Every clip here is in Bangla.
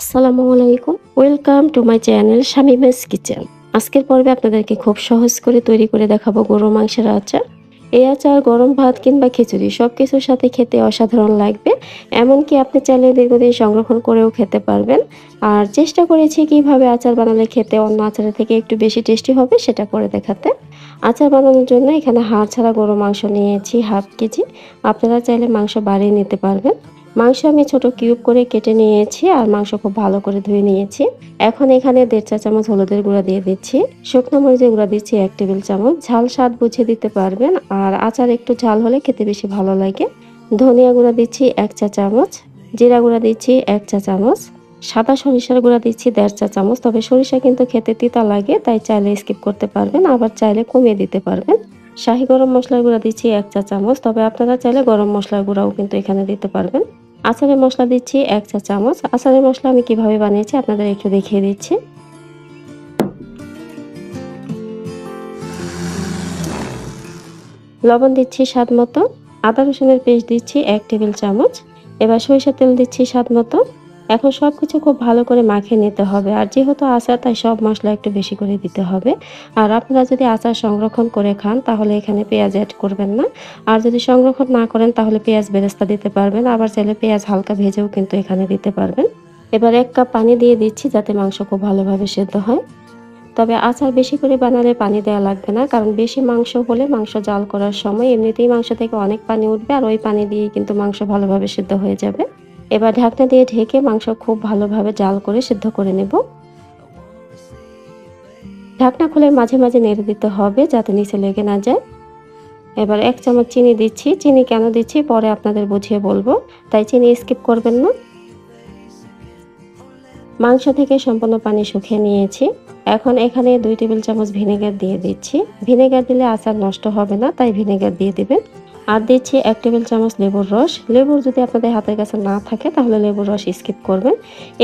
আসসালামু আলাইকুম। Welcome to my channel Shamima's kitchen. আজকের পর্বে আপনাদেরকে খুব সহজ করে তৈরি করে দেখাবো গরুর মাংসের আচার। এই আচার গরম ভাত কিংবা খিচুড়ি সবকিছুর সাথে খেতে অসাধারণ লাগবে। এমনকি আপনি চাইলে দীর্ঘদিন সংরক্ষণ করেও খেতে পারবেন। আর চেষ্টা করেছি কিভাবে আচার বানালে খেতে অন্য আচারের থেকে একটু বেশি টেস্টি হবে সেটা করে দেখাতে। আচার বানানোর জন্য এখানে হাড় ছাড়া গরুর মাংস নিয়েছি 1/2 কেজি। আপনারা চাইলে মাংস বাড়িয়ে নিতে পারবেন। মাংস আমি ছোট কিউব করে কেটে নিয়েছি আর মাংস খুব ভালো করে ধুয়ে নিয়েছি। এখন এখানে 1.5 চা চামচ হলুদের গুঁড়া দিয়ে দিচ্ছি। শুকনো মরিচের গুঁড়া দিচ্ছি 1 টেবিল চামচ। ঝাল স্বাদ বুঝে দিতে পারবেন। আর আচার একটু ঝাল হলে খেতে বেশি ভালো লাগে। ধনিয়া গুঁড়া দিচ্ছি 1 চা চামচ। জিরা গুঁড়া দিচ্ছি 1 চা চামচ। সাদা সরিষার গুঁড়া দিচ্ছি 1.5 চা চামচ। তবে সরিষা কিন্তু খেতে তিতা লাগে, তাই চাইলে স্কিপ করতে পারবেন, আবার চাইলে কমিয়ে দিতে পারবেন। শাহি গরম মসলার গুঁড়া দিচ্ছি 1 চা চামচ। তবে আপনারা চাইলে গরম মসলার গুঁড়াও কিন্তু এখানে দিতে পারবেন। আচারের মসলা দিচ্ছি 1 চা চামচ। আচারের মসলা আমি কিভাবে বানিয়েছি আপনাদের একটু দেখিয়ে দিচ্ছি। লবণ দিচ্ছি স্বাদ মতো। আদা রসুনের পেস্ট দিচ্ছি 1 টেবিল চামচ। এবার সরিষার তেল দিচ্ছি স্বাদ মতো। এখন সবকিছু খুব ভালো করে মাখিয়ে নিতে হবে। আর যেহেতু আচার, তাই সব মসলা একটু বেশি করে দিতে হবে। আর আপনারা যদি আচার সংরক্ষণ করে খান তাহলে এখানে পেঁয়াজ এড করবেন না। আর যদি সংরক্ষণ না করেন তাহলে পেঁয়াজ বেরেস্তা দিতে পারবেন। আবার চাইলে পেঁয়াজ হালকা ভেজেও কিন্তু এখানে দিতে পারবেন। এবার 1 কাপ পানি দিয়ে দিচ্ছি যাতে মাংস খুব ভালোভাবে সেদ্ধ হয়। তবে আচার বেশি করে বানালে পানি দেওয়া লাগবে না, কারণ বেশি মাংস হলে মাংস জাল করার সময় এমনিতেই মাংস থেকে অনেক পানি উঠবে, আর ওই পানি দিয়েই কিন্তু মাংস ভালোভাবে সিদ্ধ হয়ে যাবে। এবার ঢাকনা দিয়ে ঢেকে মাংস খুব ভালোভাবে জাল করে সিদ্ধ করে নেব। ঢাকনা খুলে মাঝে মাঝে নেড়ে দিতে হবে যাতে নিচে লেগে না যায়। এবার 1 চামচ চিনি দিচ্ছি। চিনি কেন দিচ্ছি পরে আপনাদের বুঝিয়ে বলবো, তাই চিনি স্কিপ করবেন না। মাংস থেকে সম্পূর্ণ পানি শুকিয়ে নিয়েছি। এখন এখানে 2 টেবিল চামচ ভিনেগার দিয়ে দিচ্ছি। ভিনেগার দিলে আচার নষ্ট হবে না, তাই ভিনেগার দিয়ে দিবেন। আর দিচ্ছি 1 টেবিল চামচ লেবুর রস। লেবুর যদি আপনাদের হাতের কাছে না থাকে তাহলে লেবুর রস স্কিপ করবেন।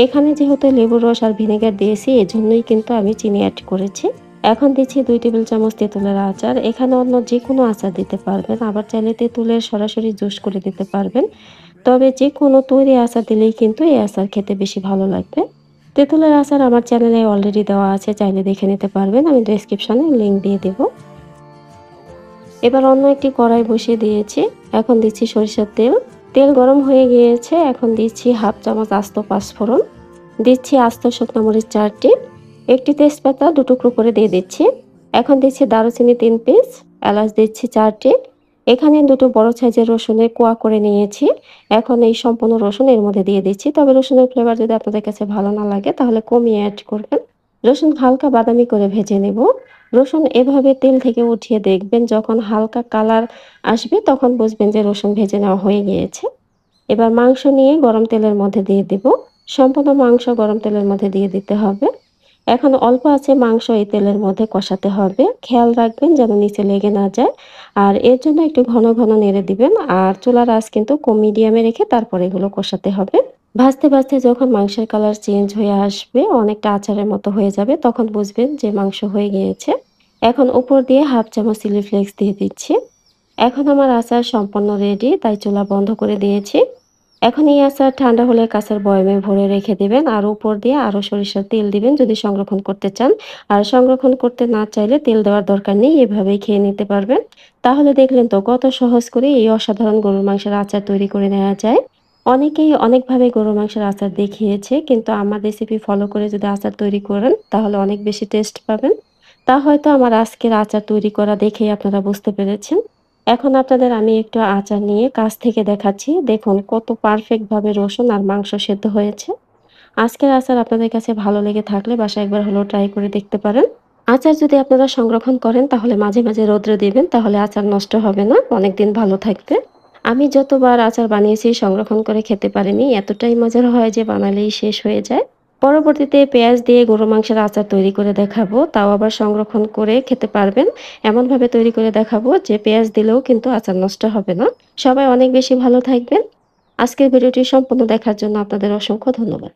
এখানে যেহেতু লেবুর রস আর ভিনেগার দিয়েছি, এজন্যই কিন্তু আমি চিনি অ্যাড করেছি। এখন দিচ্ছি 2 টেবিল চামচ তেঁতুলের আচার। এখানে অন্য যেকোনো আচার দিতে পারবেন, আবার চাইলে তেঁতুলের সরাসরি জুস করে দিতে পারবেন। তবে যেকোনো তৈরি আচার দিলেই কিন্তু এই আচার খেতে বেশি ভালো লাগবে। তেঁতুলের আচার আমার চ্যানেলে অলরেডি দেওয়া আছে, চাইলে দেখে নিতে পারবেন। আমি ডেসক্রিপশনে লিংক দিয়ে দেব। এবার অন্য একটি কড়াই বসিয়ে দিয়েছি। এখন দিচ্ছি সরিষার তেল। তেল গরম হয়ে গিয়েছে। এখন দিচ্ছি 1/2 চামচ আস্ত পাঁচফোড়ন। দিচ্ছি আস্ত শুকনো মরিচ 4টি। একটি তেজপাতা 2 টুকরো করে দিয়ে দিচ্ছি। এখন দিচ্ছি দারুচিনি 3 পিস। এলাচ দিচ্ছি 4টি। এখানে 2টো বড় সাইজের রসুনের কোয়া করে নিয়েছি। এখন এই সম্পূর্ণ রসুন এর মধ্যে দিয়ে দিচ্ছি। তবে রসুনের ফ্লেভার যদি আপনাদের কাছে ভালো না লাগে তাহলে কমিয়ে অ্যাড করবেন। রসুন হালকা বাদামি করে ভেজে নেব। রসুন এভাবে তেল থেকে উঠিয়ে দেখবেন, যখন হালকা কালার আসবে তখন বুঝবেন যে রসুন ভেজে নেওয়া হয়ে গিয়েছে। এবার মাংস নিয়ে গরম তেলের মধ্যে দিয়ে দিব। সম্পূর্ণ মাংস গরম তেলের মধ্যে দিয়ে দিতে হবে। এখন অল্প আছে মাংস এই তেলের মধ্যে কষাতে হবে। খেয়াল রাখবেন যেন নিচে লেগে না যায়। আর এর জন্য একটু ঘন ঘন নেড়ে দিবেন। আর চুলার আঁচ কিন্তু কম মিডিয়ামে রেখে তারপরে এগুলো কষাতে হবে। ভাজতে ভাজতে যখন মাংসের কালার চেঞ্জ হয়ে আসবে, অনেকটা আচারের মতো হয়ে যাবে, তখন বুঝবেন যে মাংস হয়ে গিয়েছে। এখন উপর দিয়ে 1/2 চামচ চিলি ফ্লেক্স দিয়ে দিচ্ছি। এখন আমার আচার সম্পূর্ণ রেডি, তাই চুলা বন্ধ করে দিয়েছি। এখন এই আচার ঠান্ডা হলে কাঁচের বয়ামে ভরে রেখে দিবেন, আর উপর দিয়ে আরো সরিষার তেল দিবেন যদি সংরক্ষণ করতে চান। আর সংরক্ষণ করতে না চাইলে তেল দেওয়ার দরকার নেই, এভাবেই খেয়ে নিতে পারবেন। তাহলে দেখলেন তো কত সহজ করে এই অসাধারণ গরুর মাংসের আচার তৈরি করে নেওয়া যায়। অনেকেই অনেকভাবে গরুর মাংসের আচার দেখিয়েছে, কিন্তু আমার রেসিপি ফলো করে যদি আচার তৈরি করেন তাহলে অনেক বেশি টেস্ট পাবেন। তা হয়তো আমার আজকের আচার তৈরি করা দেখেই আপনারা বুঝতে পেরেছেন। এখন আপনাদের আমি একটু আচার নিয়ে কাছ থেকে দেখাচ্ছি। দেখুন কত পারফেক্ট ভাবে রসুন আর মাংস সেদ্ধ হয়েছে। আজকের আচার আপনাদের কাছে ভালো লেগে থাকলে বাসায় একবার হলেও ট্রাই করে দেখতে পারেন। আচার যদি আপনারা সংরক্ষণ করেন তাহলে মাঝে মাঝে রৌদ্রে দিবেন, তাহলে আচার নষ্ট হবে না, অনেকদিন ভালো থাকবে। আমি যতবার আচার বানিয়েছি সংরক্ষণ করে খেতে পারিনি, এতটাই মজার হয় যে বানালেই শেষ হয়ে যায়। পরবর্তীতে পেঁয়াজ দিয়ে গরুর মাংসের আচার তৈরি করে দেখাবো, তাও আবার সংরক্ষণ করে খেতে পারবেন। এমনভাবে তৈরি করে দেখাবো যে পেঁয়াজ দিলেও কিন্তু আচার নষ্ট হবে না। সবাই অনেক বেশি ভালো থাকবেন। আজকের ভিডিওটি সম্পূর্ণ দেখার জন্য আপনাদের অসংখ্য ধন্যবাদ।